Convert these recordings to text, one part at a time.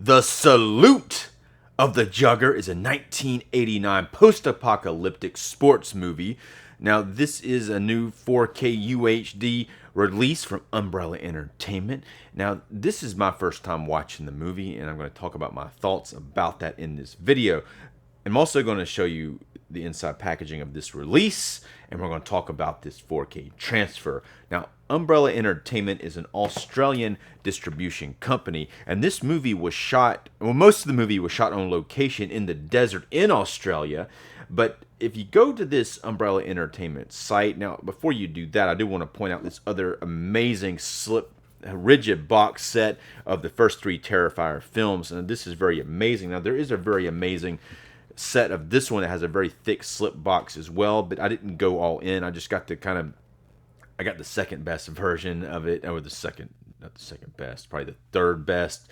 The Salute of the Jugger is a 1989 post-apocalyptic sports movie. Now, this is a new 4K UHD release from Umbrella Entertainment. Now, this is my first time watching the movie, and I'm going to talk about my thoughts about that in this video. I'm also going to show you the inside packaging of this release, and we're going to talk about this 4K transfer. Now, Umbrella Entertainment is an Australian distribution company, and this movie was shot, well, most of the movie was shot on location in the desert in Australia. But if you go to this Umbrella Entertainment site, now before you do that, I do want to point out this other amazing rigid box set of the first three Terrifier films, and this is very amazing. Now, there is a very amazing set of this one that has a very thick slip box as well, but I didn't go all in. I just got the I got the second best version of it, or not the second best, probably the third best,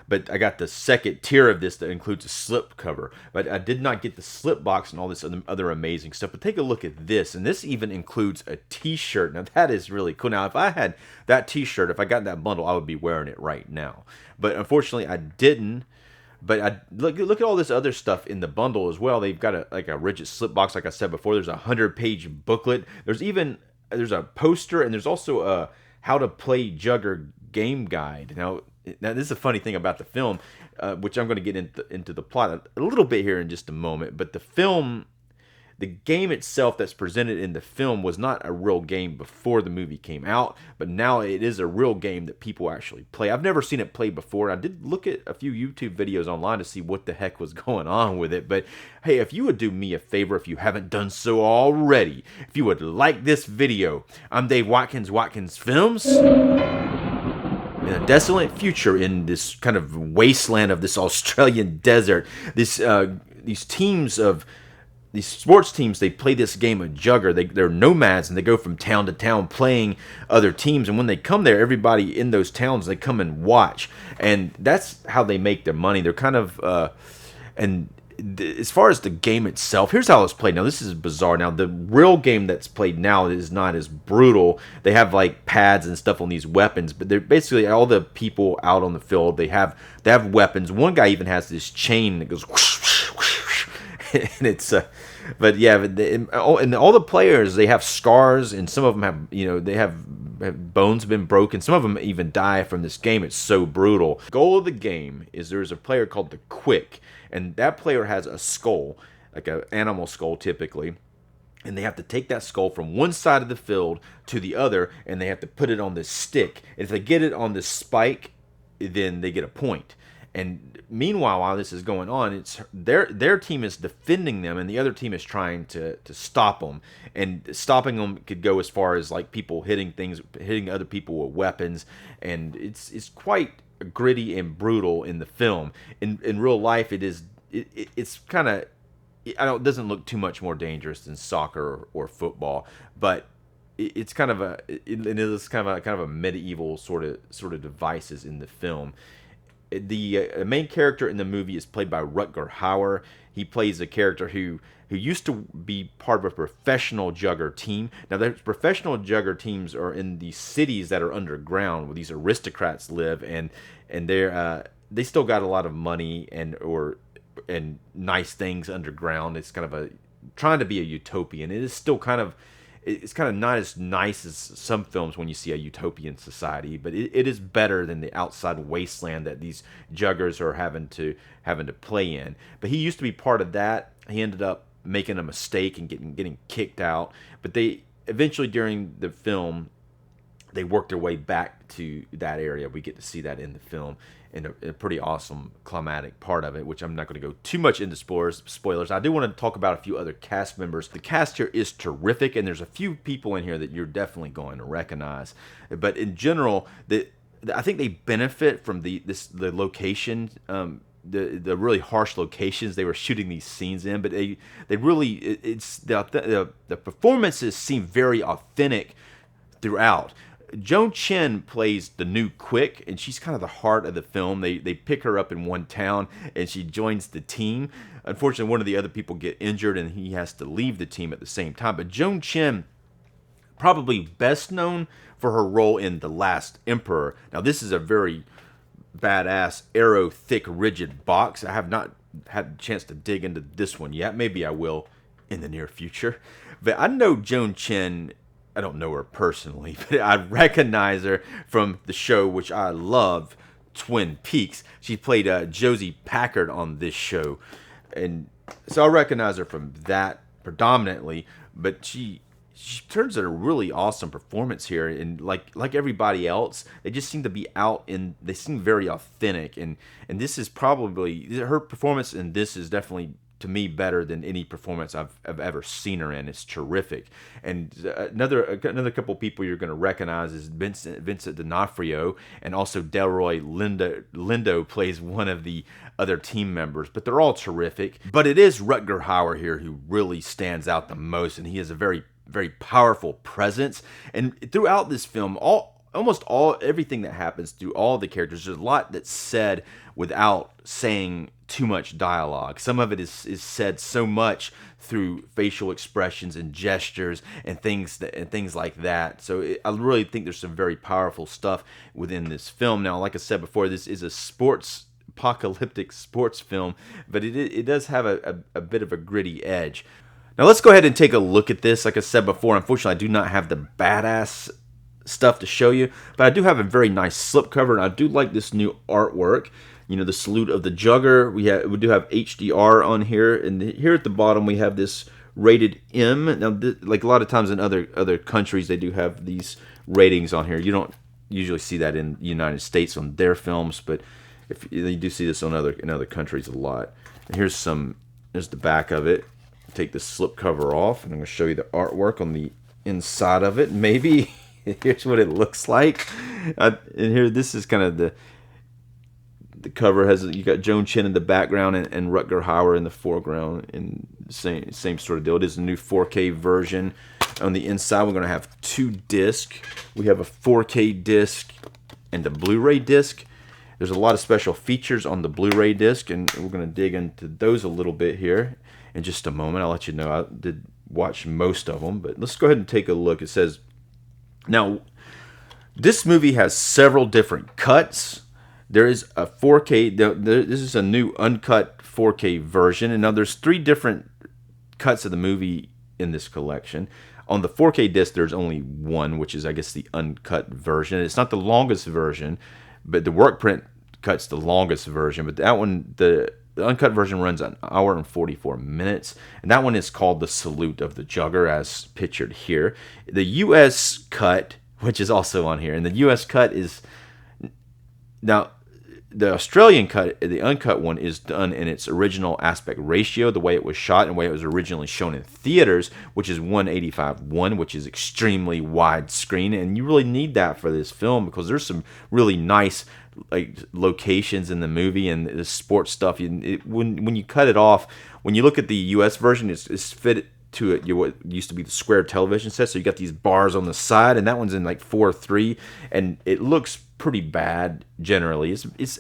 but I got the second tier of this that includes a slip cover, but I did not get the slip box and all this other amazing stuff. But take a look at this, and this even includes a t-shirt. Now that is really cool. Now if I had that t-shirt, if I got that bundle, I would be wearing it right now, but unfortunately I didn't. But I look at all this other stuff in the bundle as well. They've got a rigid slip box, like I said before. There's a 100-page booklet. There's a poster, and there's also a how to play Jugger game guide. Now this is a funny thing about the film, which I'm going to get into the plot a little bit here in just a moment. But the game itself that's presented in the film was not a real game before the movie came out, but now it is a real game that people actually play. I've never seen it played before. I did look at a few YouTube videos online to see what the heck was going on with it, but hey, if you would do me a favor, if you haven't done so already, if you would like this video, I'm Dave Watkins, Watkins Films. In a desolate future, in this kind of wasteland of this Australian desert, these sports teams, they play this game of Jugger. They're nomads, and they go from town to town playing other teams. And when they come there, everybody in those towns, they come and watch. And that's how they make their money. They're kind of, as far as the game itself, here's how it's played. Now, this is bizarre. Now, the real game that's played now is not as brutal. They have like pads and stuff on these weapons, but they're basically all the people out on the field. They have weapons. One guy even has this chain that goes whoosh, whoosh, whoosh, and it's but yeah, and all the players, they have scars, and some of them have, they have bones been broken. Some of them even die from this game. It's so brutal. The goal of the game is there's a player called the Quick, and that player has a skull, like an animal skull typically, and they have to take that skull from one side of the field to the other, and they have to put it on this stick. And if they get it on this spike, then they get a point. And meanwhile, while this is going on, it's their team is defending them, and the other team is trying to stop them. And stopping them could go as far as like people hitting other people with weapons, and it's quite gritty and brutal in the film. In real life, it's kind of, it doesn't look too much more dangerous than soccer or football, but it's kind of it is kind of a medieval sort of devices in the film. The main character in the movie is played by Rutger Hauer. He plays a character who used to be part of a professional Jugger team. Now, the professional Jugger teams are in these cities that are underground, where these aristocrats live, and they still got a lot of money and nice things underground. It's kind of trying to be a utopian. It is still it's kind of not as nice as some films when you see a utopian society, but it is better than the outside wasteland that these Juggers are having to play in. But he used to be part of that. He ended up making a mistake and getting kicked out. But they eventually, during the film, they worked their way back to that area. We get to see that in the film, in a pretty awesome climatic part of it, which I'm not going to go too much into spoilers. I do want to talk about a few other cast members. The cast here is terrific, and there's a few people in here that you're definitely going to recognize. But in general, I think they benefit from the location, the really harsh locations they were shooting these scenes in. But they really, the performances seem very authentic throughout. Joan Chen plays the new Quick, and she's kind of the heart of the film. They pick her up in one town, and she joins the team. Unfortunately, one of the other people get injured, and he has to leave the team at the same time. But Joan Chen, probably best known for her role in The Last Emperor. Now, this is a very badass arrow thick rigid box. I have not had a chance to dig into this one yet. Maybe I will in the near future. But I know Joan Chen. I don't know her personally, but I recognize her from the show, which I love, Twin Peaks. She played Josie Packard on this show, and so I recognize her from that predominantly. But she turns in a really awesome performance here, and like everybody else, they just seem to be out in. They seem very authentic, and this is probably her performance, and this is definitely, to me, better than any performance I've ever seen her in. It's terrific. And another couple people you're going to recognize is Vincent D'Onofrio, and also Delroy Lindo plays one of the other team members. But they're all terrific. But it is Rutger Hauer here who really stands out the most, and he has a very, very powerful presence. And throughout this film, almost everything that happens through all the characters, there's a lot that's said without saying too much dialogue. Some of it is said so much through facial expressions and gestures and things like that. So I really think there's some very powerful stuff within this film. Now, like I said before, this is a apocalyptic sports film, but it does have a bit of a gritty edge. Now let's go ahead and take a look at this. Like I said before, unfortunately, I do not have the badass stuff to show you, but I do have a very nice slipcover, and I do like this new artwork. You know, the salute of the Jugger. We do have HDR on here, and here at the bottom we have this rated M. Now, like a lot of times in other countries, they do have these ratings on here. You don't usually see that in the United States on their films, but if you do see this in other countries a lot. And here's the back of it. Take the slipcover off, and I'm going to show you the artwork on the inside of it. Maybe here's what it looks like. And here, this is kind of the cover. You got Joan Chen in the background and Rutger Hauer in the foreground, and same sort of deal. It is a new 4K version. On the inside, we're going to have two discs. We have a 4K disc and a Blu-ray disc. There's a lot of special features on the Blu-ray disc, and we're going to dig into those a little bit here in just a moment. I'll let you know I did watch most of them, but let's go ahead and take a look. It says, now, this movie has several different cuts. There is a 4K, this is a new uncut 4K version, and now there's 3 different cuts of the movie in this collection. On the 4K disc, there's only one, which is, I guess, the uncut version. It's not the longest version, but the work print cut's the longest version, but that one, the uncut version runs an hour and 44 minutes, and that one is called The Salute of the Jugger, as pictured here. The U.S. cut, which is also on here, and the U.S. cut is... Now, the Australian cut, the uncut one, is done in its original aspect ratio, the way it was shot and the way it was originally shown in theaters, which is 185:1, which is extremely widescreen, and you really need that for this film because there's some really nice locations in the movie and the sports stuff. When you cut it off, when you look at the U.S. version, it's fit to what used to be the square television set, so you got these bars on the side, and that one's in like 4:3, and it looks pretty bad generally. It's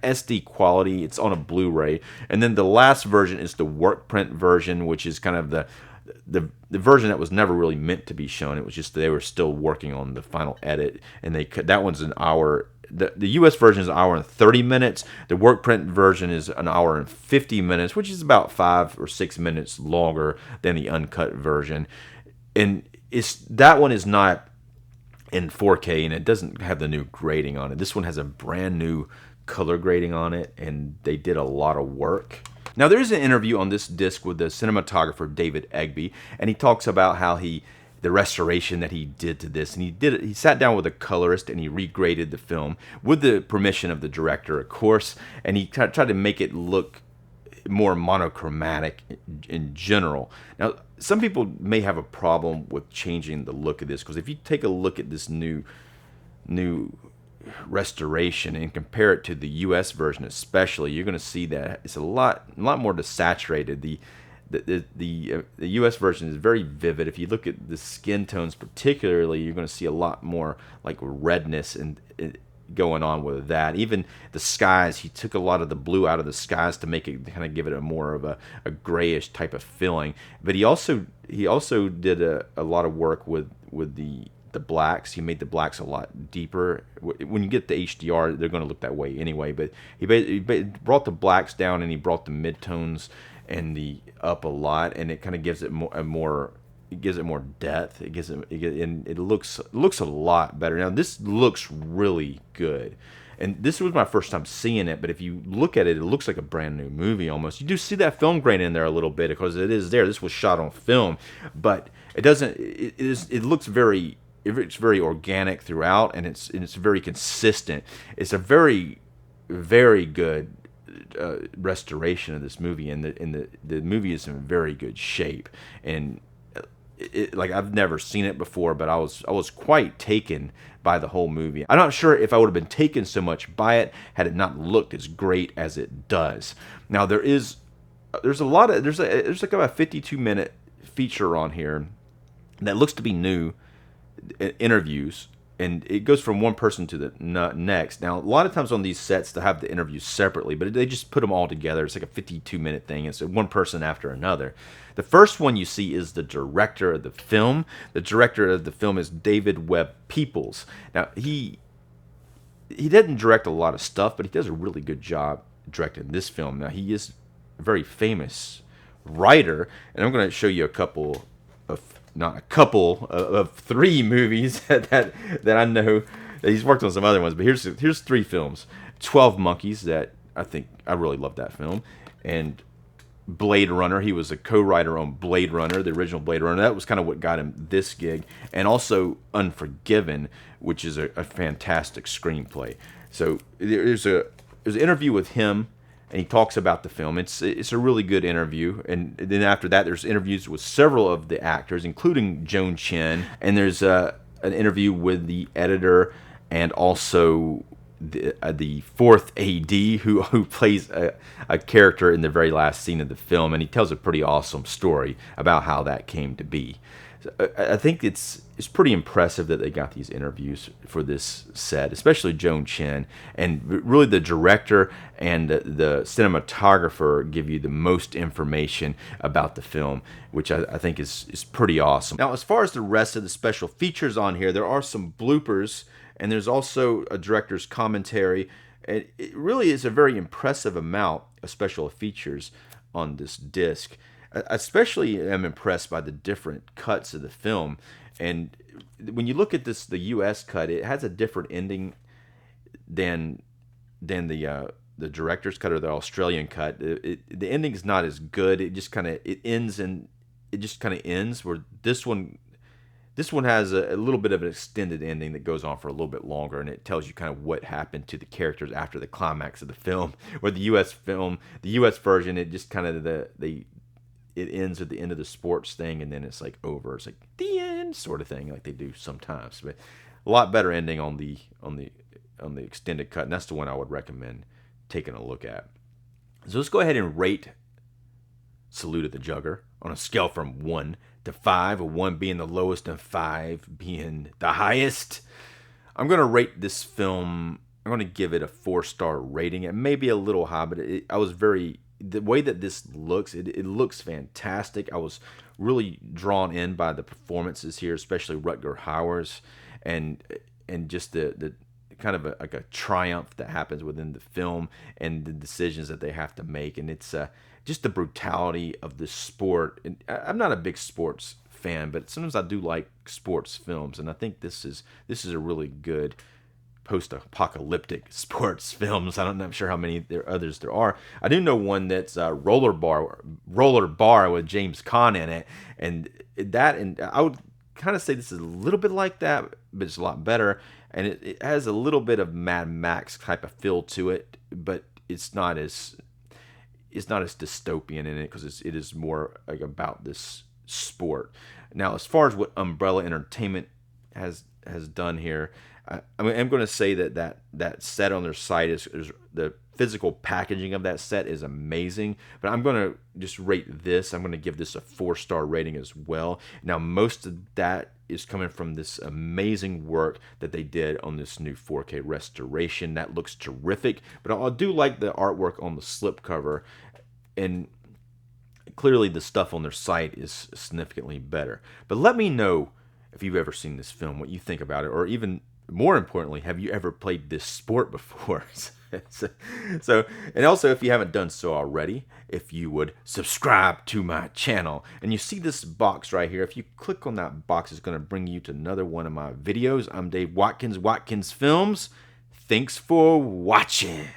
SD quality. It's on a Blu-ray, and then the last version is the work print version, which is kind of the version that was never really meant to be shown. It was just they were still working on the final edit, and that one's an hour. The U.S. version is an hour and 30 minutes. The work print version is an hour and 50 minutes, which is about 5 or 6 minutes longer than the uncut version. And that one is not in 4K, and it doesn't have the new grading on it. This one has a brand new color grading on it, and they did a lot of work. Now, there is an interview on this disc with the cinematographer David Egby, and he talks about how the restoration that he did to this, and he sat down with a colorist and he regraded the film with the permission of the director, of course, and he tried to make it look more monochromatic in general. Now, some people may have a problem with changing the look of this, because if you take a look at this new restoration and compare it to the U.S. version especially, you're going to see that it's a lot more desaturated. The U.S. version is very vivid. If you look at the skin tones particularly, you're going to see a lot more like redness and going on with that. Even the skies, he took a lot of the blue out of the skies to make it kind of give it a more of a grayish type of feeling. But he also did a lot of work with the the blacks. He made the blacks a lot deeper. When you get the HDR, they're going to look that way anyway. But he brought the blacks down, and he brought the midtones and the up a lot, and it kind of gives it more. It gives it more depth. And it looks a lot better. Now this looks really good. And this was my first time seeing it, but if you look at it, it looks like a brand new movie almost. You do see that film grain in there a little bit because it is there. This was shot on film, but it doesn't. It looks very. It's very organic throughout, and it's very consistent. It's a very, very good restoration of this movie, and the movie is in very good shape. And like I've never seen it before, but I was quite taken by the whole movie. I'm not sure if I would have been taken so much by it had it not looked as great as it does. Now there's like about a 52-minute feature on here that looks to be new interviews, and it goes from one person to the next. Now, a lot of times on these sets, they have the interviews separately, but they just put them all together. It's like a 52-minute thing. It's one person after another. The first one you see is the director of the film. The director of the film is David Webb Peoples. Now, he didn't direct a lot of stuff, but he does a really good job directing this film. Now, he is a very famous writer, and I'm going to show you of 3 movies that I know. He's worked on some other ones, but here's 3 films. 12 Monkeys, that I really love that film, and Blade Runner. He was a co-writer on Blade Runner, the original Blade Runner. That was kind of what got him this gig, and also Unforgiven, which is a fantastic screenplay. So there's an interview with him, and he talks about the film. It's a really good interview. And then after that, there's interviews with several of the actors, including Joan Chen. And there's an interview with the editor and also the fourth AD who plays a character in the very last scene of the film. And he tells a pretty awesome story about how that came to be. I think it's pretty impressive that they got these interviews for this set, especially Joan Chen, and really the director and the cinematographer give you the most information about the film, which I think is pretty awesome. Now, as far as the rest of the special features on here, there are some bloopers, and there's also a director's commentary. And it really is a very impressive amount of special features on this disc. Especially am impressed by the different cuts of the film, and when you look at the U.S. cut, it has a different ending than the director's cut or the Australian cut. The ending's not as good. It just kind of ends, where this one has a little bit of an extended ending that goes on for a little bit longer, and it tells you kind of what happened to the characters after the climax of the film. Where the U.S. version, it just kind of it ends at the end of the sports thing, and then it's like over. It's like the end sort of thing, like they do sometimes. But a lot better ending on the extended cut, and that's the one I would recommend taking a look at. So let's go ahead and rate Salute of the Jugger on a scale from 1 to 5, with 1 being the lowest and 5 being the highest. I'm going to rate this film. I'm going to give it a 4-star rating. It may be a little high, but the way that this looks, it looks fantastic. I was really drawn in by the performances here, especially Rutger Hauer's, and just the kind of like a triumph that happens within the film and the decisions that they have to make. And it's just the brutality of the sport. And I'm not a big sports fan, but sometimes I do like sports films, and I think this is a really good post-apocalyptic sports films. I'm sure how many others there are. I do know one that's Roller Bar with James Caan in it, and I would kind of say this is a little bit like that, but it's a lot better, and it has a little bit of Mad Max type of feel to it, but it's not as dystopian in it, because it is more like about this sport. Now, as far as what Umbrella Entertainment has done here, I'm going to say that set on their site is the physical packaging of that set is amazing, but I'm going to just rate this. I'm going to give this a 4-star rating as well. Now, most of that is coming from this amazing work that they did on this new 4K restoration. That looks terrific, but I do like the artwork on the slipcover, and clearly the stuff on their site is significantly better. But let me know if you've ever seen this film, what you think about it, or even more importantly, have you ever played this sport before? so, and also, if you haven't done so already, if you would subscribe to my channel, and you see this box right here, if you click on that box, it's going to bring you to another one of my videos. I'm Dave Watkins, Watkins Films. Thanks for watching.